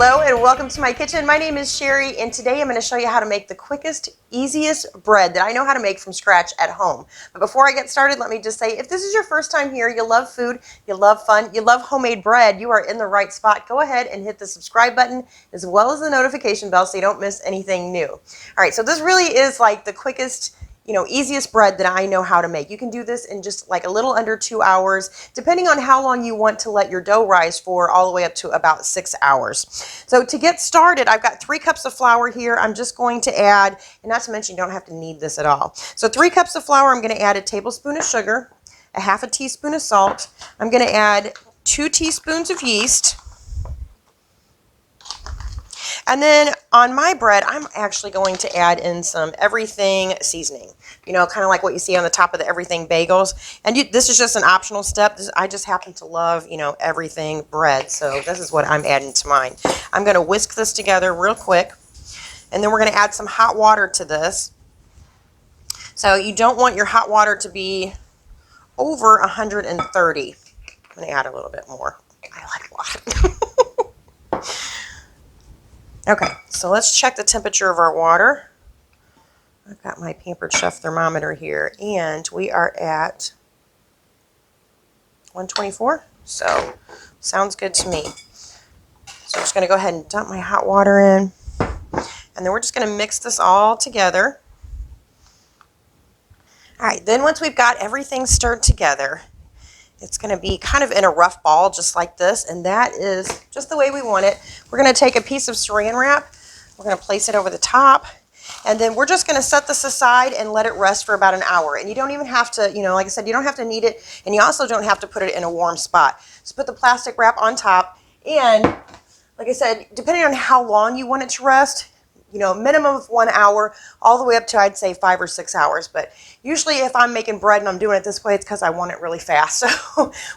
Hello and welcome to my kitchen. My name is Sherry and today I'm going to show you how to make the quickest, easiest bread that I know how to make from scratch at home. But before I get started, let me just say, if this is your first time here, you love food, you love fun, you love homemade bread, you are in the right spot. Go ahead and hit the subscribe button as well as the notification bell so you don't miss anything new. All right, so this really is like the quickest, easiest bread that I know how to make. You can do this in just like a little under 2 hours, depending on how long you want to let your dough rise for, all the way up to about 6 hours. So to get started, I've got 3 cups of flour here. I'm just going to add, and not to mention you don't have to knead this at all. So 3 cups of flour, I'm going to add a tablespoon of sugar, a half a teaspoon of salt. I'm going to add 2 teaspoons of yeast. And then on my bread, I'm actually going to add in some everything seasoning, kind of like what you see on the top of the everything bagels. And this is just an optional step. I just happen to love, everything bread. So this is what I'm adding to mine. I'm going to whisk this together real quick. And then we're going to add some hot water to this. So you don't want your hot water to be over 130. I'm going to add a little bit more. I like a lot. Okay, so let's check the temperature of our water. I've got my Pampered thermometer here, and we are at 124, so sounds good to me. So I'm just going to go ahead and dump my hot water in, and then we're just going to mix this all together. All right, then once we've got everything stirred together, it's going to be kind of in a rough ball just like this, and that is just the way we want it. We're going to take a piece of saran wrap, we're going to place it over the top, and then we're just going to set this aside and let it rest for about an hour. And you don't even have to, like I said, you don't have to knead it, and you also don't have to put it in a warm spot. Just put the plastic wrap on top, and like I said, depending on how long you want it to rest, minimum of 1 hour, all the way up to, I'd say, 5 or 6 hours. But usually if I'm making bread and I'm doing it this way, it's because I want it really fast. So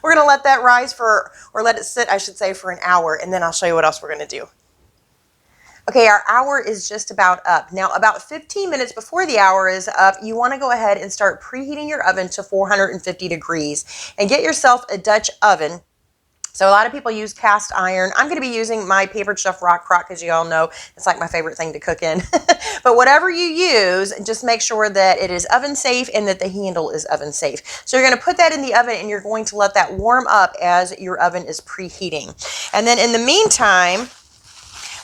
we're going to let that rise or let it sit, I should say, for an hour, and then I'll show you what else we're going to do. Okay, our hour is just about up. Now, about 15 minutes before the hour is up, you want to go ahead and start preheating your oven to 450 degrees and get yourself a Dutch oven. So a lot of people use cast iron. I'm going to be using my Pampered Rockcrok because you all know it's like my favorite thing to cook in. But whatever you use, just make sure that it is oven safe and that the handle is oven safe. So you're going to put that in the oven and you're going to let that warm up as your oven is preheating. And then in the meantime,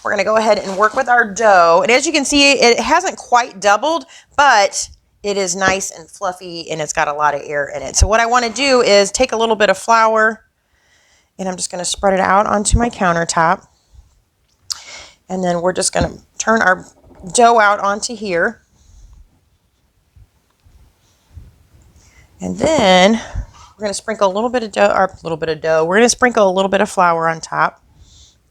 we're going to go ahead and work with our dough. And as you can see, it hasn't quite doubled, but it is nice and fluffy and it's got a lot of air in it. So what I want to do is take a little bit of flour, and I'm just going to spread it out onto my countertop. And then we're just going to turn our dough out onto here. And then we're going to sprinkle a little bit of dough, We're going to sprinkle a little bit of flour on top.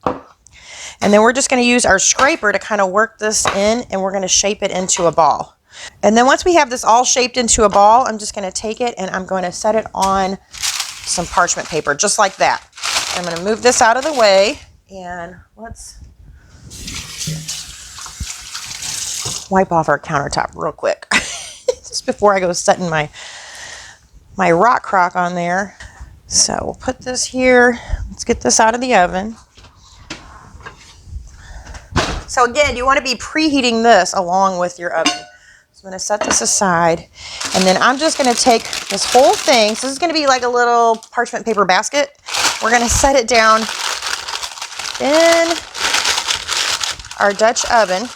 And then we're just going to use our scraper to kind of work this in, and we're going to shape it into a ball. And then once we have this all shaped into a ball, I'm just going to take it and I'm going to set it on some parchment paper, just like that. I'm going to move this out of the way, and let's wipe off our countertop real quick just before I go setting my Rockcrok on there. So we'll put this here. Let's get this out of the oven. So again, you want to be preheating this along with your oven. So I'm going to set this aside, and then I'm just going to take this whole thing. So this is going to be like a little parchment paper basket. We're going to set it down in our Dutch oven,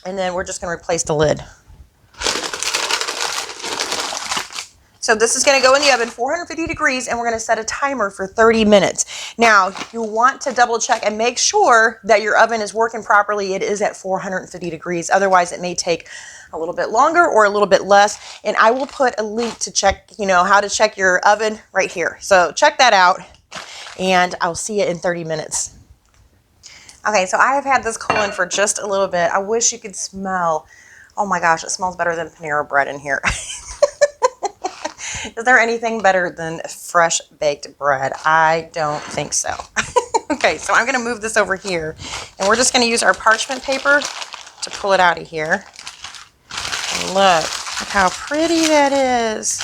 and then we're just going to replace the lid. So this is going to go in the oven 450 degrees, and we're going to set a timer for 30 minutes. Now, you want to double check and make sure that your oven is working properly. It is at 450 degrees. Otherwise, it may take a little bit longer or a little bit less. And I will put a link to check, how to check your oven right here. So check that out, and I'll see you in 30 minutes. Okay, so I have had this cooling for just a little bit. I wish you could smell. Oh my gosh, it smells better than Panera bread in here. Is there anything better than fresh baked bread? I don't think so. Okay, so I'm going to move this over here, and we're just going to use our parchment paper to pull it out of here. And look how pretty that is.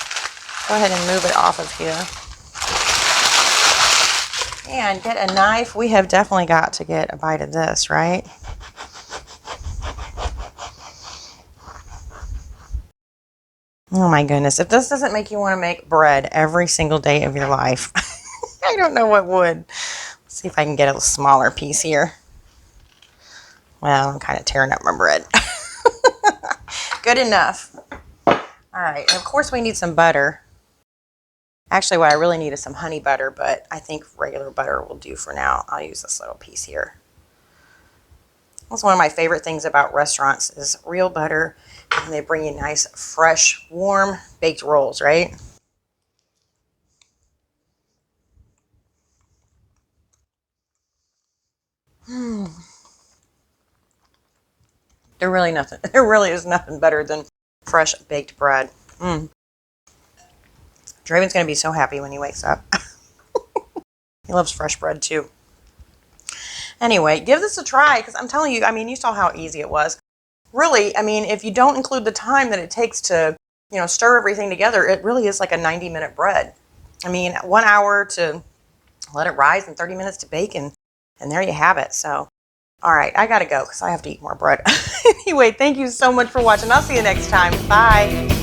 Go ahead and move it off of here. And get a knife. We have definitely got to get a bite of this, right? Oh my goodness. If this doesn't make you want to make bread every single day of your life, I don't know what would. Let's see if I can get a smaller piece here. Well, I'm kind of tearing up my bread. Good enough. All right. And of course, we need some butter. Actually, what I really need is some honey butter, but I think regular butter will do for now. I'll use this little piece here. That's one of my favorite things about restaurants is real butter. And they bring you nice, fresh, warm baked rolls, right? There really is nothing better than fresh baked bread. Draven's going to be so happy when he wakes up. He loves fresh bread too. Anyway, give this a try because I'm telling you, I mean, you saw how easy it was. Really, I mean, if you don't include the time that it takes to, stir everything together, it really is like a 90-minute bread. I mean, 1 hour to let it rise and 30 minutes to bake, and there you have it. So, all right, I got to go because I have to eat more bread. Anyway, thank you so much for watching. I'll see you next time. Bye.